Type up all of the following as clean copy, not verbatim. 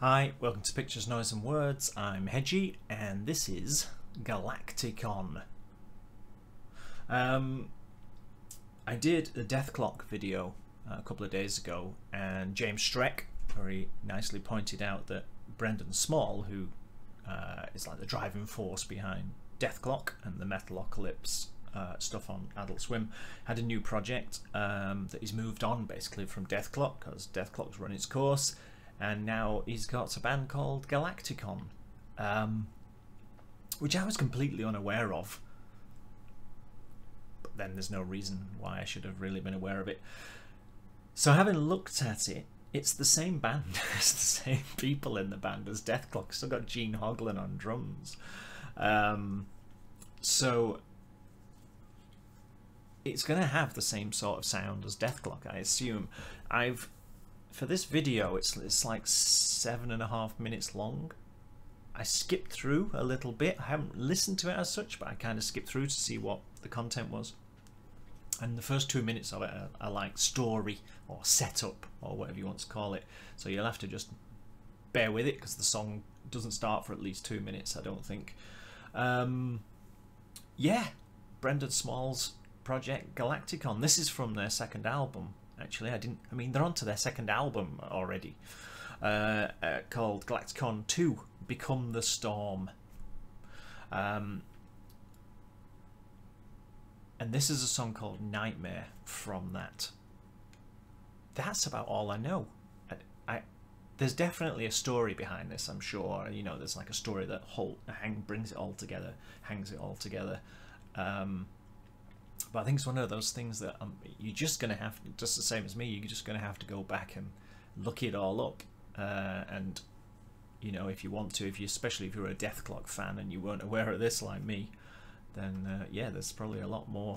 Hi, welcome to Pictures, Noise and Words. I'm Hedgy and this is Galaktikon. I did a Death Clock video a couple of days ago, and James Streck very nicely pointed out that Brendan Small, who is like the driving force behind Death Clock and the Metalocalypse stuff on Adult Swim, had a new project that he's moved on basically from Death Clock, because Death Clock's run its course, and now he's got a band called Galaktikon, which I was completely unaware of, but then there's no reason why I should have really been aware of it. So having looked at it, it's the same band, it's the same people in the band as Death Clock. Still got Gene Hoglan on drums. So it's going to have the same sort of sound as Death Clock, I assume. For this video, it's like 7.5 minutes long. I skipped through a little bit. I haven't listened to it as such, but I kind of skipped through to see what the content was. And the first 2 minutes of it are like story or setup or whatever you want to call it. So you'll have to just bear with it because the song doesn't start for at least 2 minutes, I don't think. Yeah, Brendan Small's project Galaktikon. This is from their second album. Actually, I mean, they're onto their second album already, called Galaktikon 2, Become the Storm. And this is a song called Nightmare from that. That's about all I know. There's definitely a story behind this, I'm sure. You know, there's like a story that brings it all together, hangs it all together. But I think it's one of those things that you're just going to have, just the same as me, you're just going to have to go back and look it all up. And, you know, if you want to, especially if you're a Death Clock fan and you weren't aware of this like me, then yeah, there's probably a lot more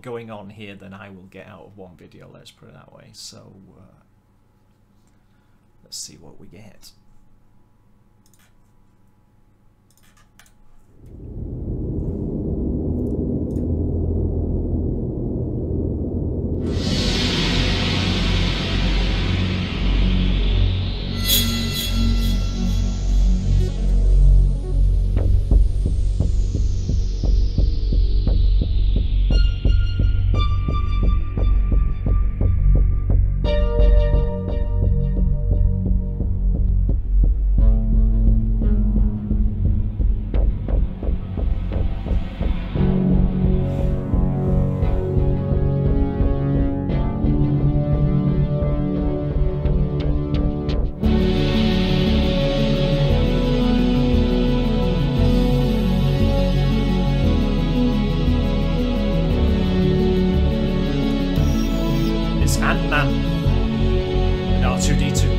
going on here than I will get out of one video, let's put it that way. So let's see what we get. Ant-Man and R2-D2.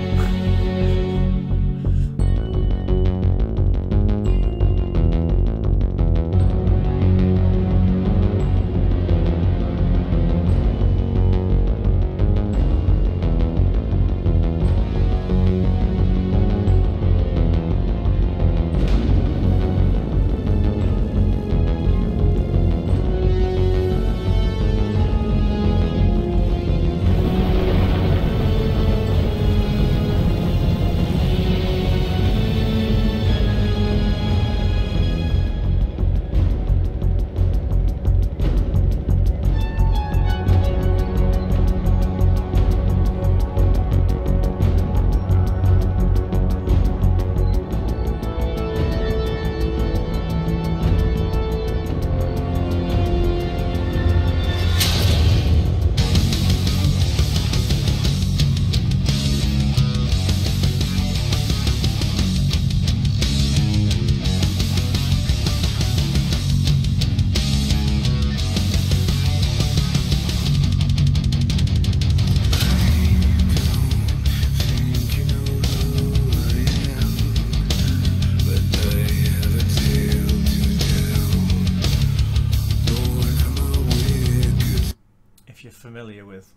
Familiar with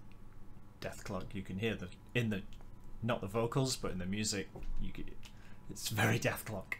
Death Clock, you can hear not the vocals, but in the music, it's very Death Clock.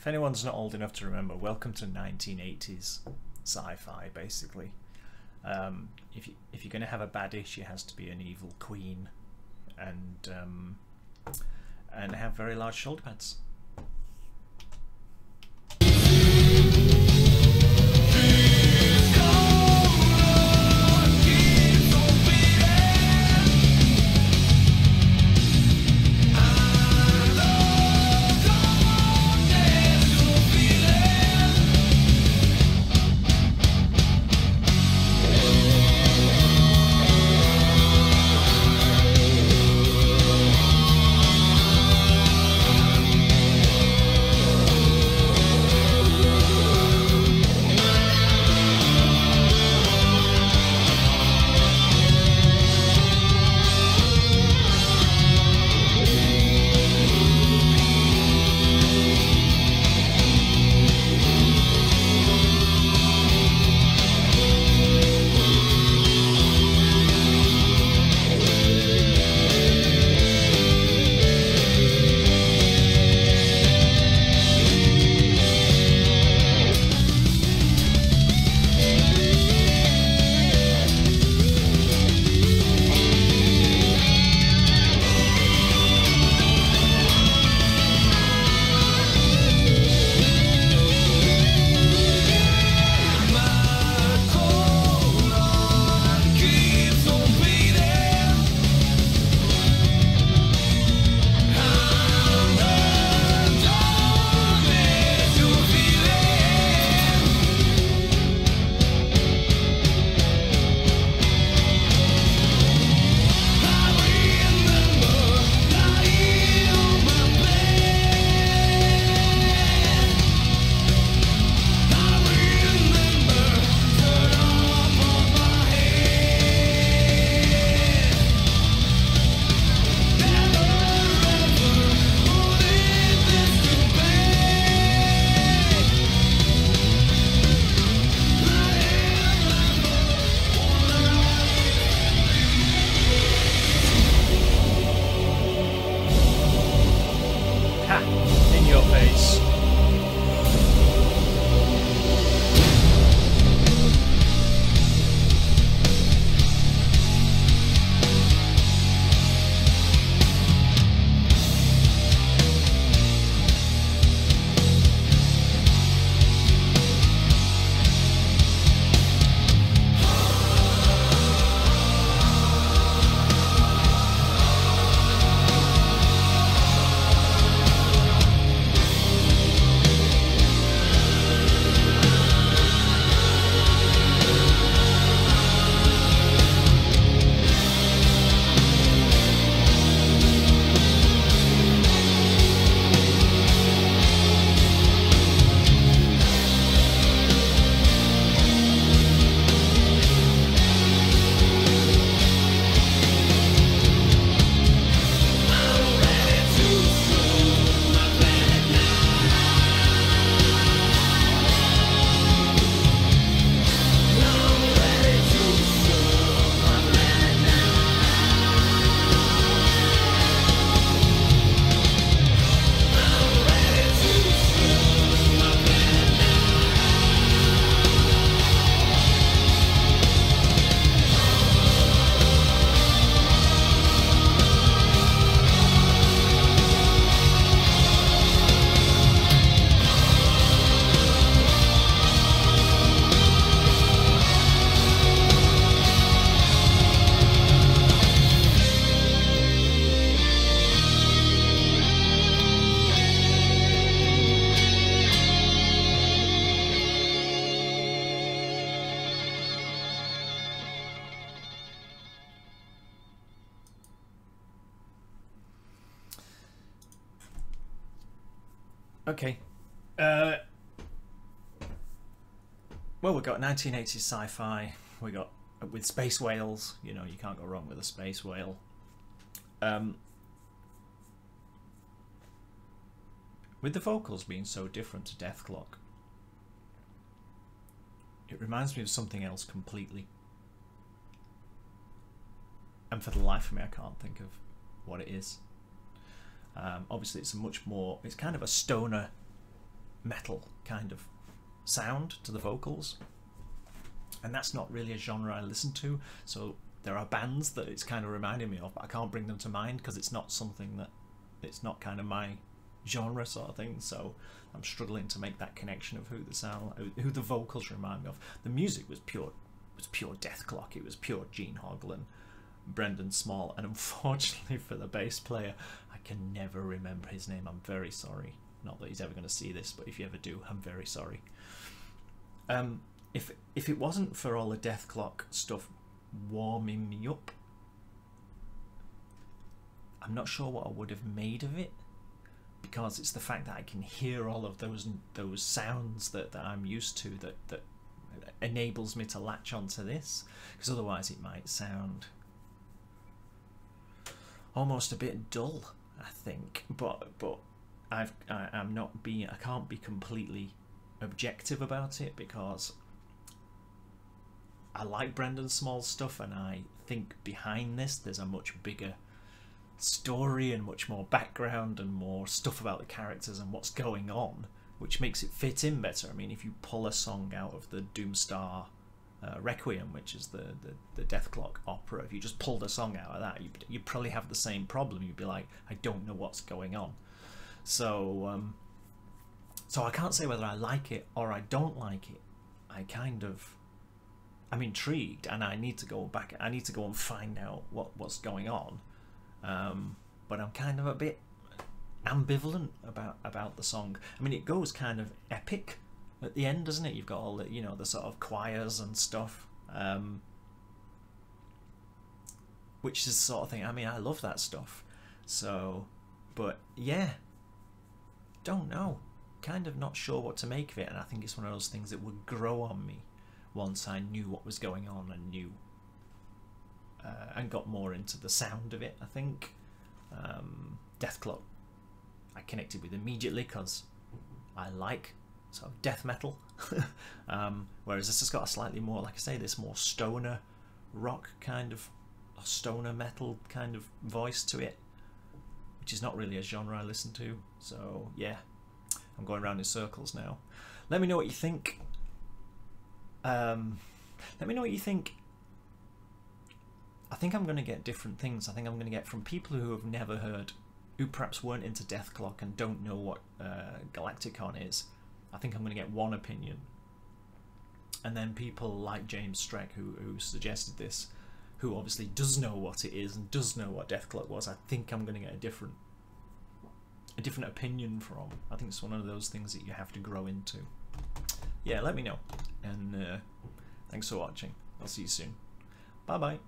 if anyone's not old enough to remember, welcome to 1980s sci-fi, basically. If you're going to have a baddish, she has to be an evil queen, and have very large shoulder pads. Okay. Well, we've got 1980s sci-fi. We got with space whales. You know, you can't go wrong with a space whale. With the vocals being so different to Deathclock, it reminds me of something else completely. And for the life of me, I can't think of what it is. Obviously, it's a much more, it's kind of a stoner metal kind of sound to the vocals, and that's not really a genre I listen to. So there are bands that it's kind of reminding me of, but I can't bring them to mind because it's not something that, it's not kind of my genre sort of thing. So I'm struggling to make that connection of who the vocals remind me of. The music was pure Deathclock. It was pure Gene Hoglan, Brendan Small, and unfortunately for the bass player, I can never remember his name. I'm very sorry. Not that he's ever going to see this, but if you ever do, I'm very sorry. If it wasn't for all the Deathclock stuff warming me up, I'm not sure what I would have made of it, because it's the fact that I can hear all of those sounds that I'm used to that enables me to latch onto this, because otherwise it might sound almost a bit dull, I think. But I can't be completely objective about it, because I like Brendan Small's stuff, and I think behind this there's a much bigger story and much more background and more stuff about the characters and what's going on, which makes it fit in better. I mean, if you pull a song out of the Doomstar Requiem, which is the Deathclock opera, if you just pulled a song out of that, you'd probably have the same problem. You'd be like, I don't know what's going on. So I can't say whether I like it or I don't like it. I'm intrigued, and I need to go back. I need to go and find out what's going on. But I'm kind of a bit ambivalent about the song. I mean, it goes kind of epic at the end, doesn't it? You've got all the, you know, the sort of choirs and stuff, which is the sort of thing. I mean, I love that stuff. So, but yeah, don't know. Kind of not sure what to make of it, and I think it's one of those things that would grow on me once I knew what was going on and knew and got more into the sound of it. I think Deathclock I connected with immediately because I like sort of death metal, whereas this has got a slightly more, like I say, this more stoner rock kind of, or stoner metal kind of voice to it, which is not really a genre I listen to. So yeah, I'm going around in circles now. Let me know what you think. Let me know what you think. I think I'm going to get different things. I think I'm going to get from people who have never heard, who perhaps weren't into Deathclock and don't know what Galaktikon is. I think I'm going to get one opinion. And then people like James Streck, who suggested this, who obviously does know what it is and does know what Deathclock was, I think I'm going to get a different opinion from. I think it's one of those things that you have to grow into. Yeah, let me know. And thanks for watching. I'll see you soon. Bye bye.